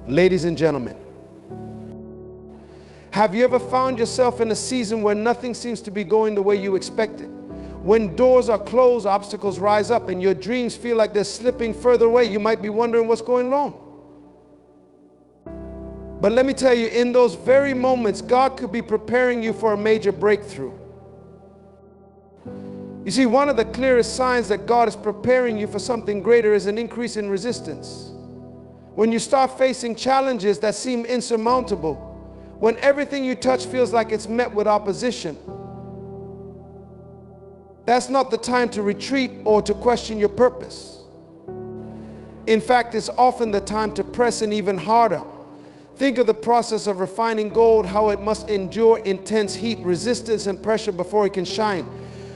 Ladies and gentlemen, have you ever found yourself in a season where nothing seems to be going the way you expected? When doors are closed, obstacles rise up, and your dreams feel like they're slipping further away. You might be wondering what's going wrong. But let me tell you, in those very moments, God could be preparing you for a major breakthrough. You see, one of the clearest signs that God is preparing you for something greater is an increase in resistance. When you start facing challenges that seem insurmountable, when everything you touch feels like it's met with opposition, that's not the time to retreat or to question your purpose. In fact, it's often the time to press in even harder. Think of the process of refining gold, how it must endure intense heat, resistance, and pressure before it can shine.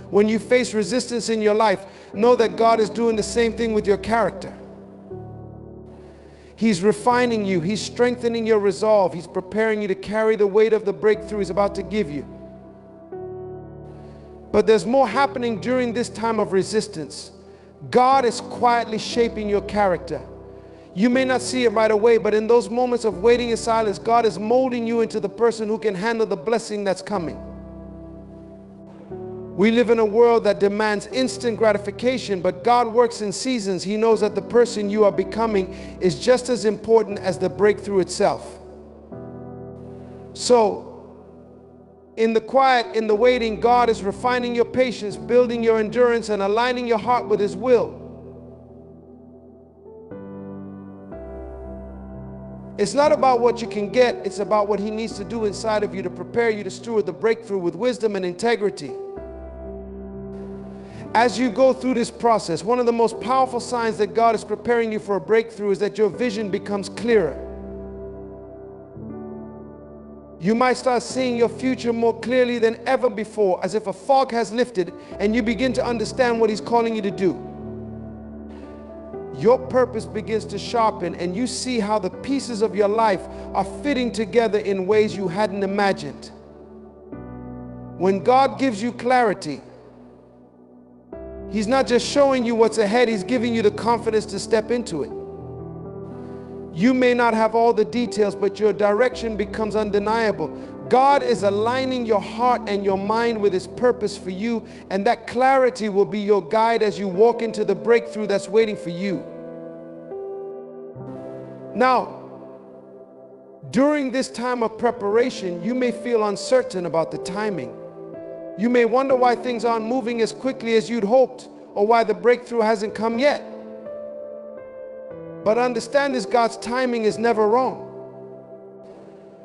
When you face resistance in your life, know that God is doing the same thing with your character. He's refining you. He's strengthening your resolve. He's preparing you to carry the weight of the breakthrough He's about to give you. But there's more happening during this time of resistance. God is quietly shaping your character. You may not see it right away, but in those moments of waiting in silence, God is molding you into the person who can handle the blessing that's coming. We live in a world that demands instant gratification, but God works in seasons. He knows that the person you are becoming is just as important as the breakthrough itself. So, in the quiet, in the waiting, God is refining your patience, building your endurance, and aligning your heart with His will. It's not about what you can get, it's about what He needs to do inside of you to prepare you to steward the breakthrough with wisdom and integrity. As you go through this process, one of the most powerful signs that God is preparing you for a breakthrough is that your vision becomes clearer. You might start seeing your future more clearly than ever before, as if a fog has lifted and you begin to understand what He's calling you to do. Your purpose begins to sharpen, and you see how the pieces of your life are fitting together in ways you hadn't imagined. When God gives you clarity, He's not just showing you what's ahead, He's giving you the confidence to step into it. You may not have all the details, but your direction becomes undeniable. God is aligning your heart and your mind with His purpose for you, and that clarity will be your guide as you walk into the breakthrough that's waiting for you. Now, during this time of preparation, you may feel uncertain about the timing. You may wonder why things aren't moving as quickly as you'd hoped, or why the breakthrough hasn't come yet. But understand this, God's timing is never wrong.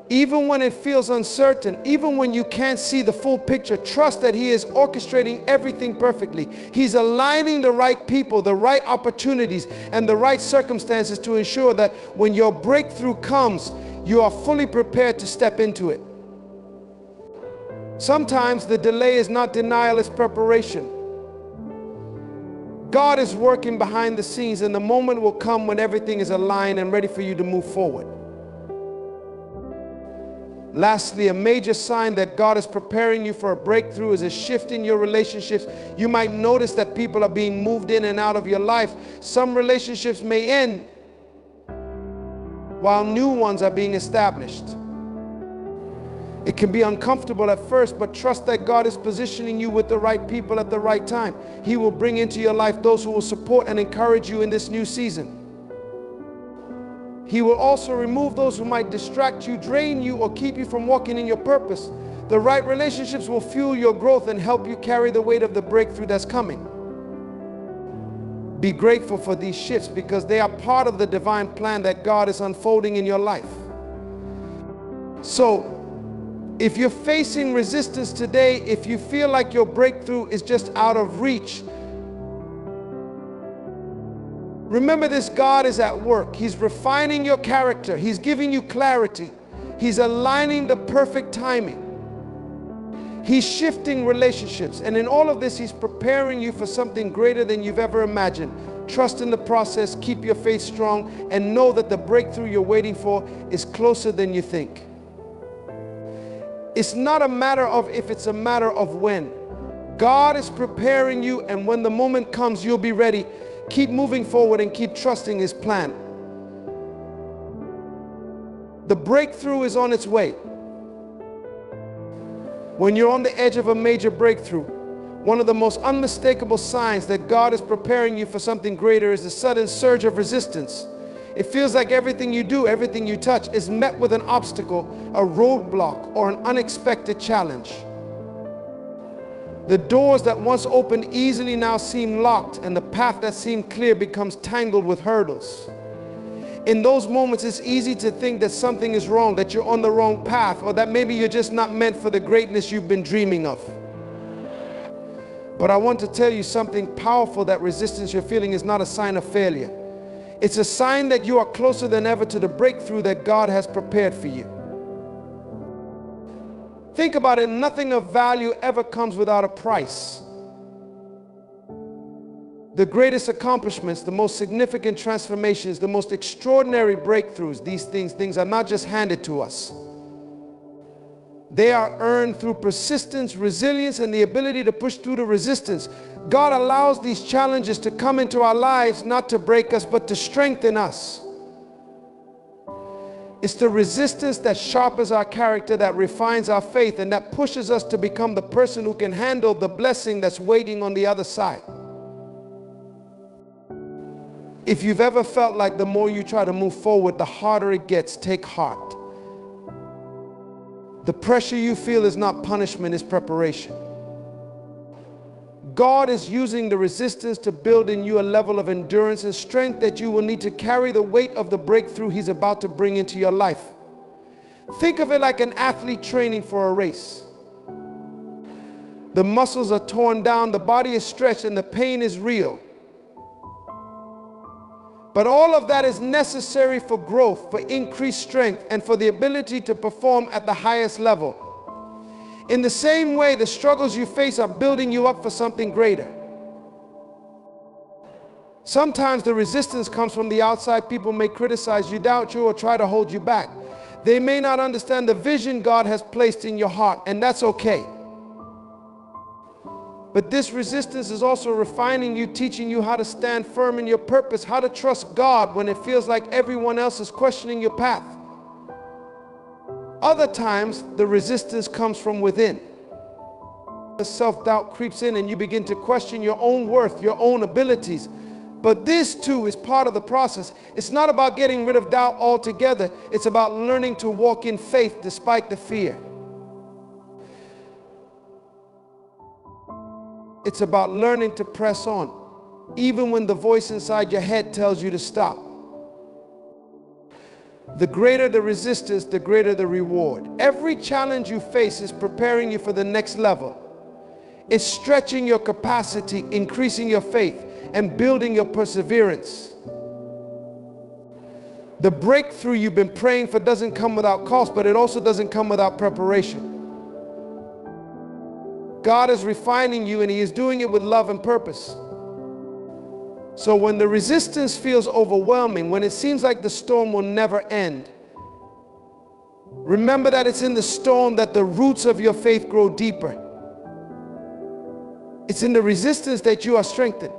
Even when it feels uncertain, even when you can't see the full picture, trust that He is orchestrating everything perfectly. He's aligning the right people, the right opportunities, and the right circumstances to ensure that when your breakthrough comes, you are fully prepared to step into it. Sometimes the delay is not denial, it's preparation. God is working behind the scenes, and the moment will come when everything is aligned and ready for you to move forward. Lastly, a major sign that God is preparing you for a breakthrough is a shift in your relationships. You might notice that people are being moved in and out of your life. Some relationships may end while new ones are being established. It can be uncomfortable at first, but trust that God is positioning you with the right people at the right time. He will bring into your life those who will support and encourage you in this new season. He will also remove those who might distract you, drain you, or keep you from walking in your purpose. The right relationships will fuel your growth and help you carry the weight of the breakthrough that's coming. Be grateful for these shifts because they are part of the divine plan that God is unfolding in your life. So, if you're facing resistance today, if you feel like your breakthrough is just out of reach, remember this, God is at work. He's refining your character. He's giving you clarity. He's aligning the perfect timing. He's shifting relationships. And in all of this, He's preparing you for something greater than you've ever imagined. Trust in the process, keep your faith strong, and know that the breakthrough you're waiting for is closer than you think. It's not a matter of if, it's a matter of when. God is preparing you, and when the moment comes, you'll be ready. Keep moving forward and keep trusting His plan. The breakthrough is on its way. When you're on the edge of a major breakthrough, one of the most unmistakable signs that God is preparing you for something greater is the sudden surge of resistance. It feels like everything you do, everything you touch is met with an obstacle, a roadblock, or an unexpected challenge. The doors that once opened easily now seem locked, and the path that seemed clear becomes tangled with hurdles. In those moments, it's easy to think that something is wrong, that you're on the wrong path, or that maybe you're just not meant for the greatness you've been dreaming of. But I want to tell you something powerful: that resistance you're feeling is not a sign of failure. It's a sign that you are closer than ever to the breakthrough that God has prepared for you. Think about it. Nothing of value ever comes without a price. The greatest accomplishments, the most significant transformations, the most extraordinary breakthroughs, these things are not just handed to us. They are earned through persistence, resilience, and the ability to push through the resistance. God allows these challenges to come into our lives not to break us, but to strengthen us. It's the resistance that sharpens our character, that refines our faith, and that pushes us to become the person who can handle the blessing that's waiting on the other side. If you've ever felt like the more you try to move forward, the harder it gets, take heart. The pressure you feel is not punishment, it's preparation. God is using the resistance to build in you a level of endurance and strength that you will need to carry the weight of the breakthrough He's about to bring into your life. Think of it like an athlete training for a race. The muscles are torn down, the body is stretched, and the pain is real. But all of that is necessary for growth, for increased strength, and for the ability to perform at the highest level. In the same way, the struggles you face are building you up for something greater. Sometimes the resistance comes from the outside. People may criticize you, doubt you, or try to hold you back. They may not understand the vision God has placed in your heart, and that's okay. But this resistance is also refining you, teaching you how to stand firm in your purpose, how to trust God when it feels like everyone else is questioning your path. Other times, the resistance comes from within. The self-doubt creeps in and you begin to question your own worth, your own abilities. But this too is part of the process. It's not about getting rid of doubt altogether. It's about learning to walk in faith despite the fear. It's about learning to press on, even when the voice inside your head tells you to stop. The greater the resistance, the greater the reward. Every challenge you face is preparing you for the next level. It's stretching your capacity, increasing your faith, and building your perseverance. The breakthrough you've been praying for doesn't come without cost, but it also doesn't come without preparation. God is refining you, and He is doing it with love and purpose. So when the resistance feels overwhelming, when it seems like the storm will never end, remember that it's in the storm that the roots of your faith grow deeper. It's in the resistance that you are strengthened.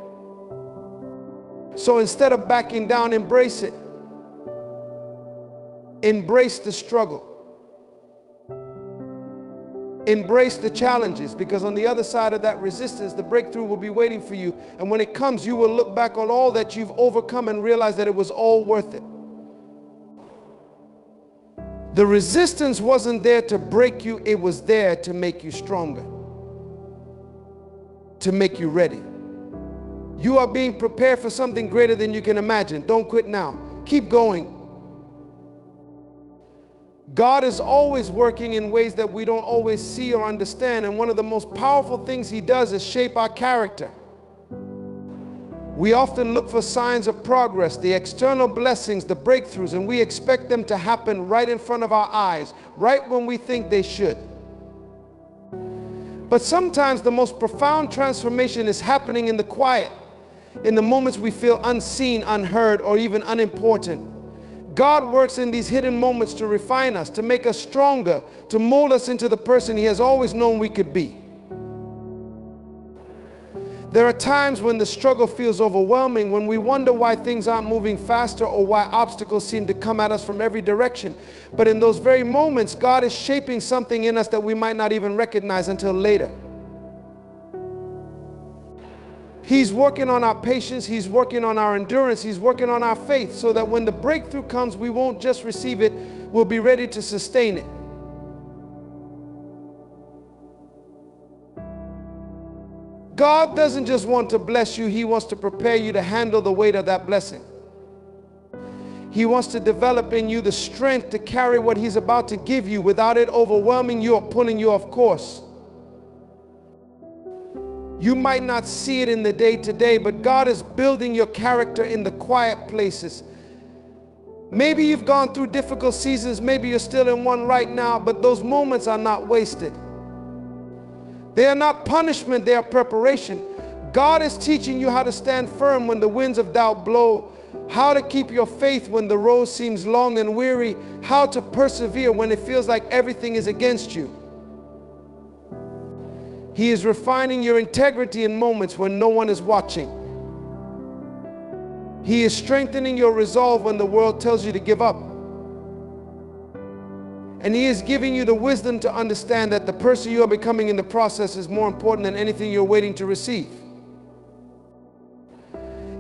So instead of backing down, embrace it. Embrace the struggle. Embrace the challenges, because on the other side of that resistance, the breakthrough will be waiting for you. And when it comes, you will look back on all that you've overcome and realize that it was all worth it. The resistance wasn't there to break you, it was there to make you stronger, to make you ready. You are being prepared for something greater than you can imagine. Don't quit now. Keep going. God is always working in ways that we don't always see or understand, and one of the most powerful things He does is shape our character. We often look for signs of progress, the external blessings, the breakthroughs, and we expect them to happen right in front of our eyes, right when we think they should. But sometimes the most profound transformation is happening in the quiet, in the moments we feel unseen, unheard, or even unimportant. God works in these hidden moments to refine us, to make us stronger, to mold us into the person He has always known we could be. There are times when the struggle feels overwhelming, when we wonder why things aren't moving faster or why obstacles seem to come at us from every direction. But in those very moments, God is shaping something in us that we might not even recognize until later. He's working on our patience, He's working on our endurance, He's working on our faith, so that when the breakthrough comes, we won't just receive it, we'll be ready to sustain it. God doesn't just want to bless you, He wants to prepare you to handle the weight of that blessing. He wants to develop in you the strength to carry what He's about to give you without it overwhelming you or pulling you off course. You might not see it in the day-to-day, but God is building your character in the quiet places. Maybe you've gone through difficult seasons, maybe you're still in one right now, but those moments are not wasted. They are not punishment, they are preparation. God is teaching you how to stand firm when the winds of doubt blow, how to keep your faith when the road seems long and weary, how to persevere when it feels like everything is against you. He is refining your integrity in moments when no one is watching. He is strengthening your resolve when the world tells you to give up. And He is giving you the wisdom to understand that the person you are becoming in the process is more important than anything you're waiting to receive.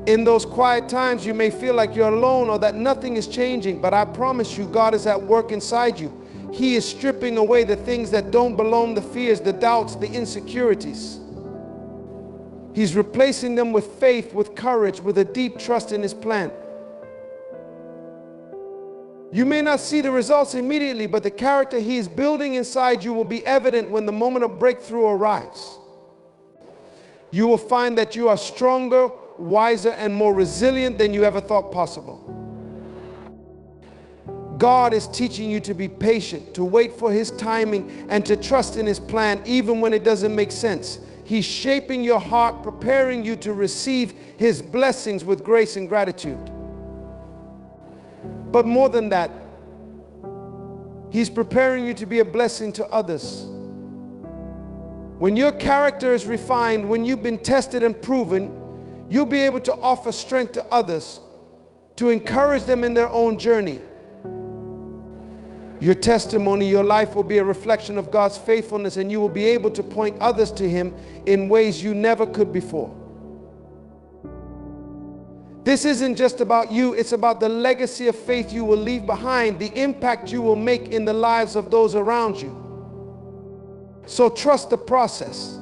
In those quiet times, you may feel like you're alone or that nothing is changing, but I promise you, God is at work inside you. He is stripping away the things that don't belong, the fears, the doubts, the insecurities. He's replacing them with faith, with courage, with a deep trust in His plan. You may not see the results immediately, but the character He is building inside you will be evident when the moment of breakthrough arrives. You will find that you are stronger, wiser, and more resilient than you ever thought possible. God is teaching you to be patient, to wait for His timing, and to trust in His plan even when it doesn't make sense. He's shaping your heart, preparing you to receive His blessings with grace and gratitude. But more than that, He's preparing you to be a blessing to others. When your character is refined, when you've been tested and proven, you'll be able to offer strength to others, to encourage them in their own journey. Your testimony, your life will be a reflection of God's faithfulness, and you will be able to point others to Him in ways you never could before. This isn't just about you, it's about the legacy of faith you will leave behind, the impact you will make in the lives of those around you. So trust the process.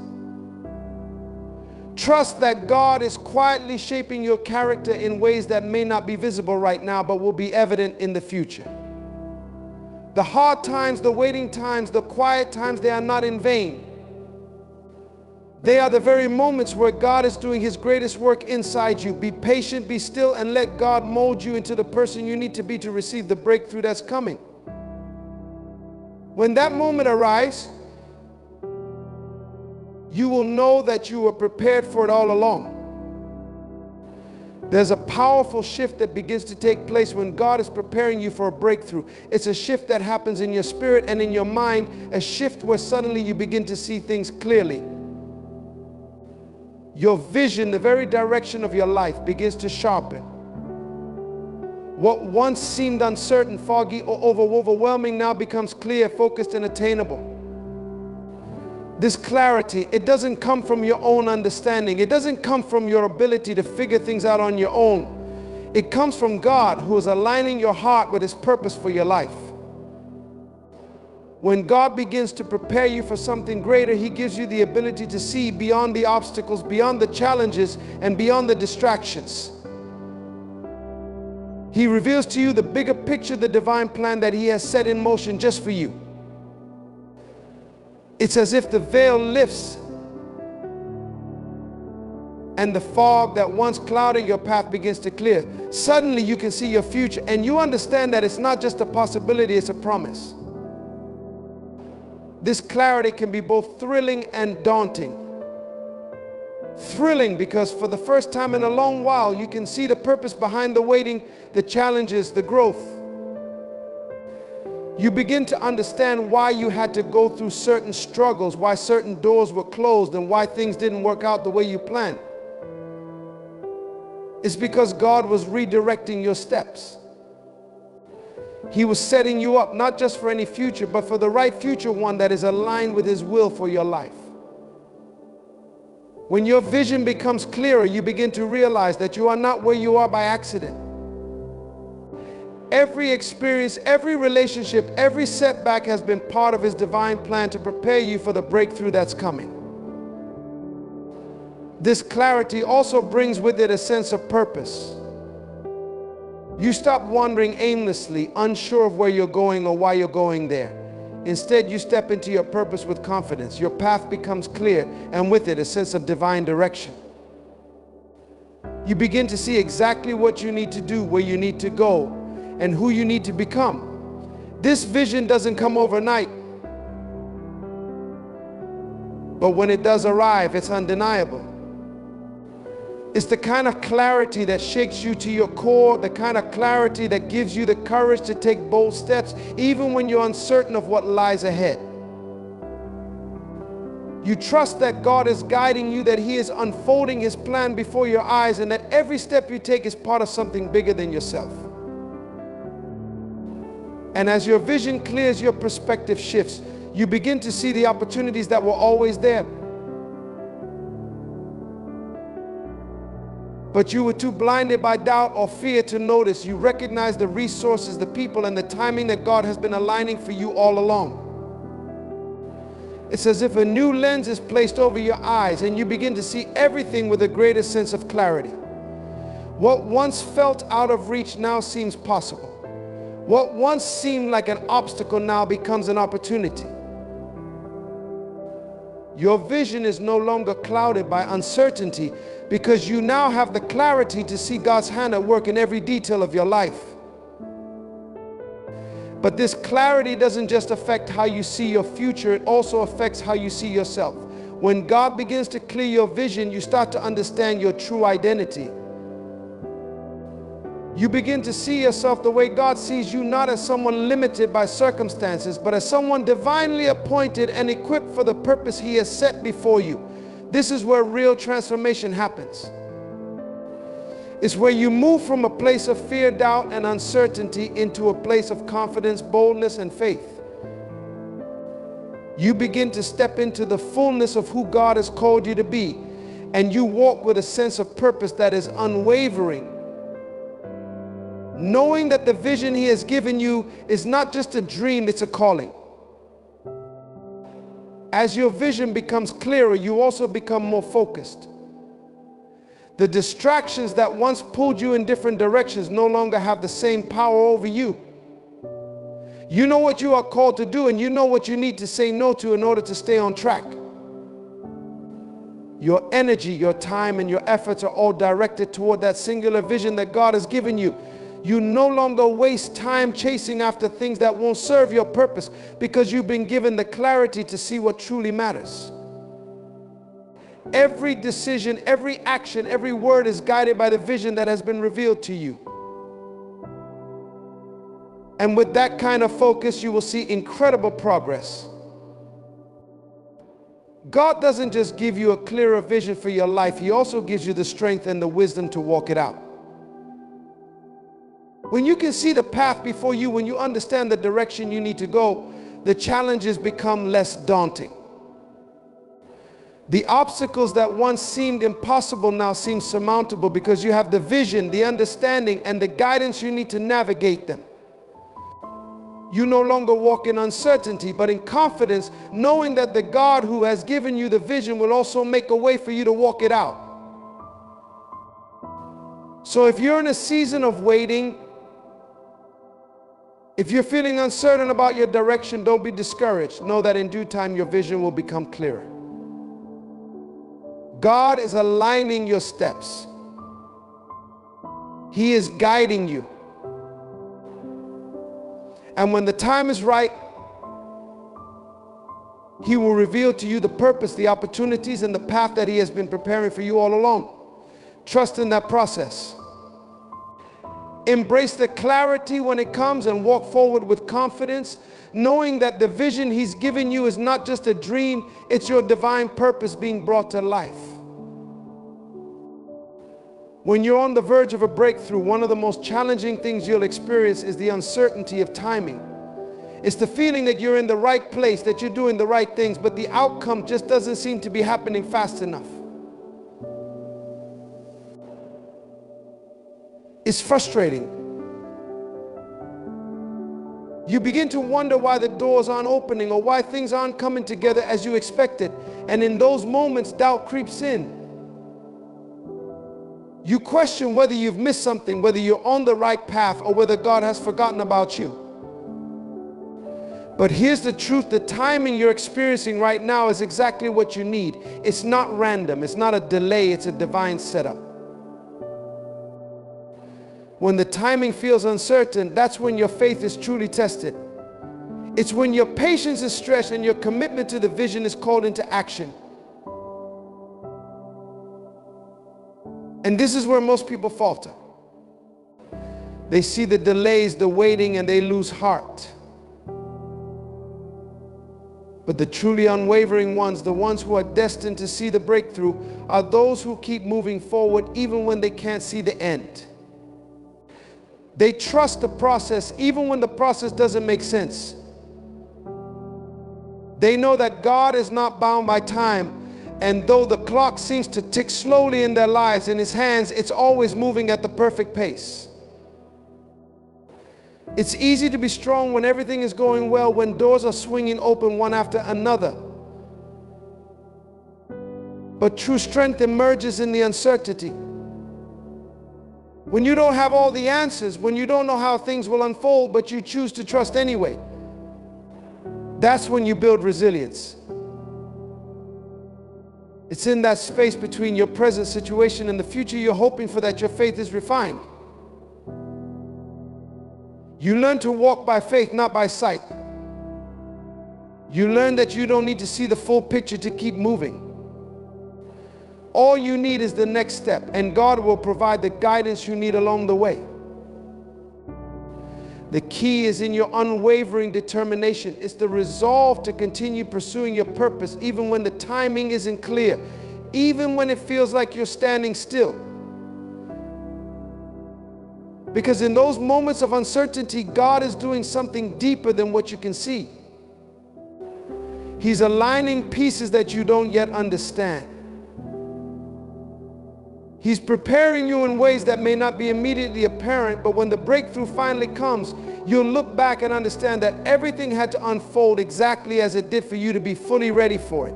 Trust that God is quietly shaping your character in ways that may not be visible right now, but will be evident in the future. The hard times, the waiting times, the quiet times, they are not in vain. They are the very moments where God is doing His greatest work inside you. Be patient, be still, and let God mold you into the person you need to be to receive the breakthrough that's coming. When that moment arrives, you will know that you were prepared for it all along. There's a powerful shift that begins to take place when God is preparing you for a breakthrough. It's a shift that happens in your spirit and in your mind, a shift where suddenly you begin to see things clearly. Your vision, the very direction of your life, begins to sharpen. What once seemed uncertain, foggy, or overwhelming now becomes clear, focused, and attainable. This clarity, it doesn't come from your own understanding. It doesn't come from your ability to figure things out on your own. It comes from God, who is aligning your heart with His purpose for your life. When God begins to prepare you for something greater, He gives you the ability to see beyond the obstacles, beyond the challenges, and beyond the distractions. He reveals to you the bigger picture, the divine plan that He has set in motion just for you. It's as if the veil lifts and the fog that once clouded your path begins to clear. Suddenly you can see your future, and you understand that it's not just a possibility, it's a promise. This clarity can be both thrilling and daunting. Thrilling because for the first time in a long while, you can see the purpose behind the waiting, the challenges, the growth. You begin to understand why you had to go through certain struggles, why certain doors were closed, and why things didn't work out the way you planned. It's because God was redirecting your steps. He was setting you up not just for any future, but for the right future one that is aligned with His will for your life. When your vision becomes clearer, you begin to realize that you are not where you are by accident. Every experience, every relationship, every setback has been part of His divine plan to prepare you for the breakthrough that's coming. This clarity also brings with it a sense of purpose. You stop wandering aimlessly, unsure of where you're going or why you're going there. Instead, you step into your purpose with confidence. Your path becomes clear, and with it, a sense of divine direction. You begin to see exactly what you need to do, where you need to go, and who you need to become. This vision doesn't come overnight, but when it does arrive, it's undeniable. It's the kind of clarity that shakes you to your core, the kind of clarity that gives you the courage to take bold steps, even when you're uncertain of what lies ahead. You trust that God is guiding you, that He is unfolding His plan before your eyes, and that every step you take is part of something bigger than yourself. And as your vision clears, your perspective shifts. You begin to see the opportunities that were always there, but you were too blinded by doubt or fear to notice. You recognize the resources, the people, and the timing that God has been aligning for you all along. It's as if a new lens is placed over your eyes, and you begin to see everything with a greater sense of clarity. What once felt out of reach now seems possible. What once seemed like an obstacle now becomes an opportunity. Your vision is no longer clouded by uncertainty, because you now have the clarity to see God's hand at work in every detail of your life. But this clarity doesn't just affect how you see your future, it also affects how you see yourself. When God begins to clear your vision, you start to understand your true identity. You begin to see yourself the way God sees you, not as someone limited by circumstances, but as someone divinely appointed and equipped for the purpose He has set before you. This is where real transformation happens. It's where you move from a place of fear, doubt, and uncertainty into a place of confidence, boldness, and faith. You begin to step into the fullness of who God has called you to be, and you walk with a sense of purpose that is unwavering, knowing that the vision He has given you is not just a dream, it's a calling. As your vision becomes clearer, you also become more focused. The distractions that once pulled you in different directions no longer have the same power over you. You know what you are called to do, and you know what you need to say no to in order to stay on track. Your energy, your time, and your efforts are all directed toward that singular vision that God has given you. You no longer waste time chasing after things that won't serve your purpose, because you've been given the clarity to see what truly matters. Every decision, every action, every word is guided by the vision that has been revealed to you. And with that kind of focus, you will see incredible progress. God doesn't just give you a clearer vision for your life, He also gives you the strength and the wisdom to walk it out. When you can see the path before you, when you understand the direction you need to go, the challenges become less daunting. The obstacles that once seemed impossible now seem surmountable, because you have the vision, the understanding, and the guidance you need to navigate them. You no longer walk in uncertainty, but in confidence, knowing that the God who has given you the vision will also make a way for you to walk it out. So if you're in a season of waiting, if you're feeling uncertain about your direction, don't be discouraged. Know that in due time your vision will become clearer. God is aligning your steps. He is guiding you. And when the time is right, He will reveal to you the purpose, the opportunities, and the path that He has been preparing for you all along. Trust in that process. Embrace the clarity when it comes and walk forward with confidence, knowing that the vision He's given you is not just a dream, it's your divine purpose being brought to life. When you're on the verge of a breakthrough, one of the most challenging things you'll experience is the uncertainty of timing. It's the feeling that you're in the right place, that you're doing the right things, but the outcome just doesn't seem to be happening fast enough. It's frustrating. You begin to wonder why the doors aren't opening or why things aren't coming together as you expected. And in those moments, doubt creeps in. You question whether you've missed something, whether you're on the right path, or whether God has forgotten about you. But here's the truth: the timing you're experiencing right now is exactly what you need. It's not random, it's not a delay, it's a divine setup. When the timing feels uncertain, that's when your faith is truly tested. It's when your patience is stretched and your commitment to the vision is called into action. And this is where most people falter. They see the delays, the waiting, and they lose heart. But the truly unwavering ones, the ones who are destined to see the breakthrough, are those who keep moving forward even when they can't see the end. They trust the process even when the process doesn't make sense. They know that God is not bound by time, and though the clock seems to tick slowly in their lives, in His hands, it's always moving at the perfect pace. It's easy to be strong when everything is going well, when doors are swinging open one after another. But true strength emerges in the uncertainty. When you don't have all the answers, when you don't know how things will unfold, but you choose to trust anyway, that's when you build resilience. It's in that space between your present situation and the future you're hoping for that your faith is refined. You learn to walk by faith, not by sight. You learn that you don't need to see the full picture to keep moving. All you need is the next step, and God will provide the guidance you need along the way. The key is in your unwavering determination. It's the resolve to continue pursuing your purpose even when the timing isn't clear, even when it feels like you're standing still. Because in those moments of uncertainty, God is doing something deeper than what you can see. He's aligning pieces that you don't yet understand. He's preparing you in ways that may not be immediately apparent, but when the breakthrough finally comes, you'll look back and understand that everything had to unfold exactly as it did for you to be fully ready for it.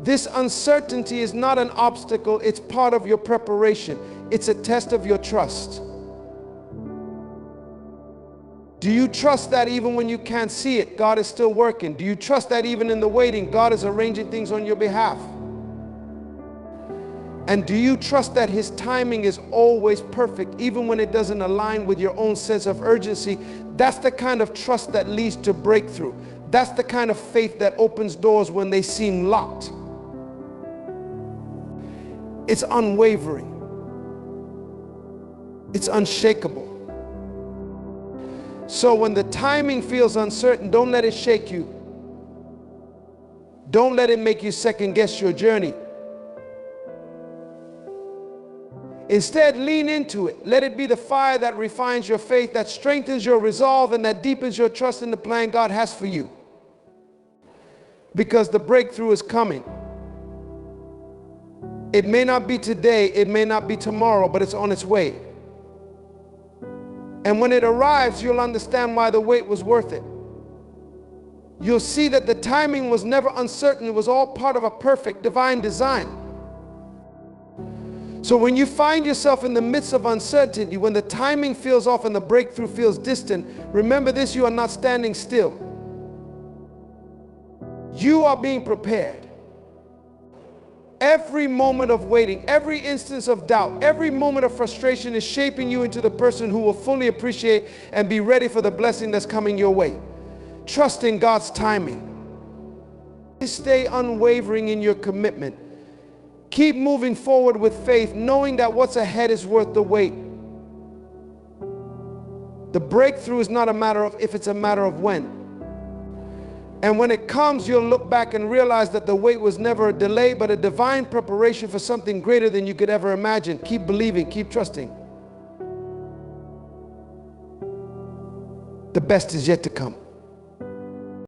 This uncertainty is not an obstacle, it's part of your preparation. It's a test of your trust. Do you trust that even when you can't see it, God is still working? Do you trust that even in the waiting, God is arranging things on your behalf? And do you trust that His timing is always perfect, even when it doesn't align with your own sense of urgency? That's the kind of trust that leads to breakthrough. That's the kind of faith that opens doors when they seem locked. It's unwavering. It's unshakable. So when the timing feels uncertain, don't let it shake you. Don't let it make you second guess your journey. Instead, lean into it. Let it be the fire that refines your faith, that strengthens your resolve, and that deepens your trust in the plan God has for you. Because the breakthrough is coming. It may not be today, it may not be tomorrow, but it's on its way. And when it arrives, you'll understand why the wait was worth it. You'll see that the timing was never uncertain. It was all part of a perfect divine design. So when you find yourself in the midst of uncertainty, when the timing feels off and the breakthrough feels distant, remember this: you are not standing still. You are being prepared. Every moment of waiting, every instance of doubt, every moment of frustration is shaping you into the person who will fully appreciate and be ready for the blessing that's coming your way. Trust in God's timing. Stay unwavering in your commitment. Keep moving forward with faith, knowing that what's ahead is worth the wait. The breakthrough is not a matter of if, it's a matter of when. And when it comes, you'll look back and realize that the wait was never a delay, but a divine preparation for something greater than you could ever imagine. Keep believing, keep trusting. The best is yet to come.